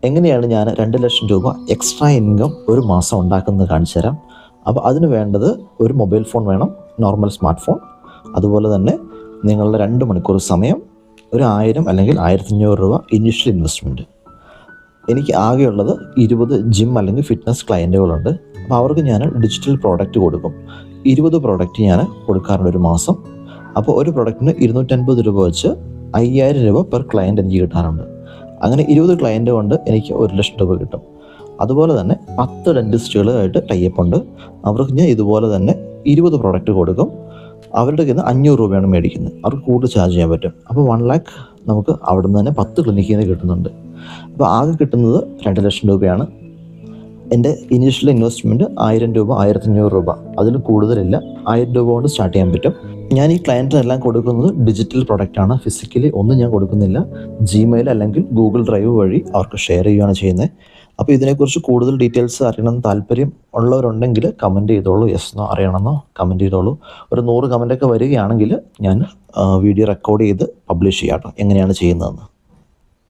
എങ്ങനെയാണ് ഞാൻ 2,00,000 രൂപ എക്സ്ട്രാ ഇൻകം ഒരു മാസം ഉണ്ടാക്കുന്നത് കാണിച്ചു തരാം. അപ്പോൾ അതിന് വേണ്ടത് ഒരു മൊബൈൽ ഫോൺ വേണം, നോർമൽ സ്മാർട്ട് ഫോൺ. അതുപോലെ തന്നെ നിങ്ങളുടെ 2 മണിക്കൂർ സമയം, ഒരു 1000 അല്ലെങ്കിൽ 1500 രൂപ ഇനീഷ്യൽ ഇൻവെസ്റ്റ്മെൻറ്റ്. എനിക്ക് ആകെയുള്ളത് 20 ജിം അല്ലെങ്കിൽ ഫിറ്റ്നസ് ക്ലയൻറ്റുകളുണ്ട്. അപ്പോൾ അവർക്ക് ഞാൻ ഡിജിറ്റൽ പ്രോഡക്റ്റ് കൊടുക്കും. 20 പ്രോഡക്റ്റ് ഞാൻ കൊടുക്കാറുണ്ട് ഒരു മാസം. അപ്പോൾ ഒരു പ്രോഡക്റ്റിന് 250 രൂപ വെച്ച് 5000 രൂപ പെർ ക്ലയൻറ്റ് എനിക്ക് കിട്ടാറുണ്ട്. അങ്ങനെ 20 ക്ലയൻറ്റ് കൊണ്ട് എനിക്ക് 1,00,000 രൂപ കിട്ടും. അതുപോലെ തന്നെ 10 ഡെൻറ്റിസ്റ്റുകളുമായിട്ട് ടൈപ്പ് ഉണ്ട്. അവർക്ക് ഞാൻ ഇതുപോലെ തന്നെ 20 പ്രോഡക്റ്റ് കൊടുക്കും. അവരുടെ കയ്യിൽ നിന്ന് 500 രൂപയാണ് മേടിക്കുന്നത്. അവർക്ക് കൂടുതൽ ചാർജ് ചെയ്യാൻ പറ്റും. അപ്പോൾ 1 ലാക്ക് നമുക്ക് അവിടെ നിന്ന് തന്നെ 10 ക്ലിനിക്കിൽ നിന്ന് കിട്ടുന്നുണ്ട്. അപ്പോൾ ആകെ കിട്ടുന്നത് 2,00,000 രൂപയാണ്. എൻ്റെ ഇനീഷ്യൽ ഇൻവെസ്റ്റ്മെൻറ്റ് 1000 രൂപ, 1500 രൂപ, അതിൽ കൂടുതലില്ല. 1000 രൂപ കൊണ്ട് സ്റ്റാർട്ട് ചെയ്യാൻ പറ്റും. ഞാൻ ഈ ക്ലയൻറ്റിനെല്ലാം കൊടുക്കുന്നത് ഡിജിറ്റൽ പ്രൊഡക്റ്റാണ്. ഫിസിക്കലി ഒന്നും ഞാൻ കൊടുക്കുന്നില്ല. ജിമെയിൽ അല്ലെങ്കിൽ ഗൂഗിൾ ഡ്രൈവ് വഴി അവർക്ക് ഷെയർ ചെയ്യുകയാണ് ചെയ്യുന്നത്. അപ്പോൾ ഇതിനെക്കുറിച്ച് കൂടുതൽ ഡീറ്റെയിൽസ് അറിയണമെന്ന് താല്പര്യം ഉള്ളവരുണ്ടെങ്കിൽ കമൻറ്റ് ചെയ്തോളൂ. യെസ് എന്നോ അറിയണമെന്നോ കമൻറ്റ് ചെയ്തോളൂ. ഒരു 100 കമൻറ്റൊക്കെ വരികയാണെങ്കിൽ ഞാൻ വീഡിയോ റെക്കോർഡ് ചെയ്ത് പബ്ലിഷ് ചെയ്യാം കേട്ടോ, എങ്ങനെയാണ് ചെയ്യുന്നതെന്ന്.